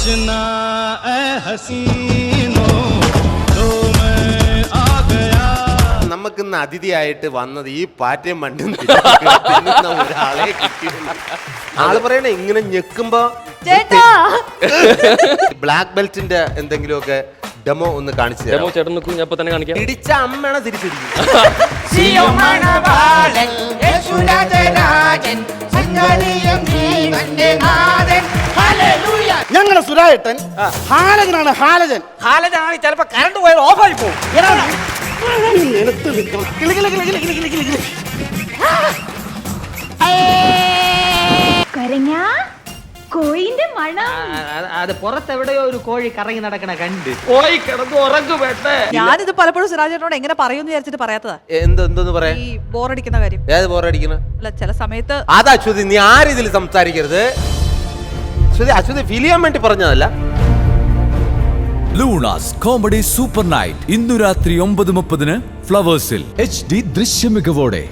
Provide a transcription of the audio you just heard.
तशना ए हसीनो तो मैं आ गया. നമുക്കിന്ന് അതിഥിയായിട്ട് വന്നത് ഈ പാറ്റയും മണ്ടും തിന്നുന്ന ഒരാളെ കിട്ടിയില്ല. ആള് പറയണേ ഇങ്ങനെ ഞെക്കുമ്പോ ബ്ലാക്ക് ബെൽറ്റിന്റെ എന്തെങ്കിലുമൊക്കെ ഡെമോ ഒന്ന് കാണിച്ചു തരാമോ? ചേട്ടൻ നിൽക്കും, ഞാൻ ഇപ്പൊ തന്നെ കാണിക്കാം. ഇടിച്ച അമ്മയാണ് തിരിച്ചിരിക്കും. ഞങ്ങളുടെ സുരായേട്ടൻ ഹാലജനാണ്. ഹാലജൻ ഹാലജനാണ്. ചിലപ്പോ കറണ്ട് പോയാൽ ഓഫായി പോകും. കോയിന്റെ മണം. അത് പുറത്തെവിടെയോ ഒരു കോഴി കറങ്ങി നടക്കണ കണ്ട് കോഴി കിടന്ന് ഉറങ്ങു വേണ്ടേ. ഞാനിത് പലപ്പോഴും സുരാജേട്ടനോട് എങ്ങനെ പറയുമെന്ന് വിചാരിച്ചിട്ട് പറയാത്തതാ. എന്തോന്ന് പറയാ? ഈ ബോറടിക്കുന്ന കാര്യം. ഏത് ബോറടിക്കുന്ന? അല്ല, ചില സമയത്ത് അതാ അശ്വതി, നീ ആ രീതിയിൽ സംസാരിക്കരുത്. അശ്വതി ഫീൽ ചെയ്യാൻ വേണ്ടി പറഞ്ഞതല്ല. ലൂണാസ് കോമഡി സൂപ്പർ നൈറ്റ് ഇന്നു രാത്രി 9:30 ഫ്ലവേഴ്സിൽ HD ദൃശ്യമികവോടെ.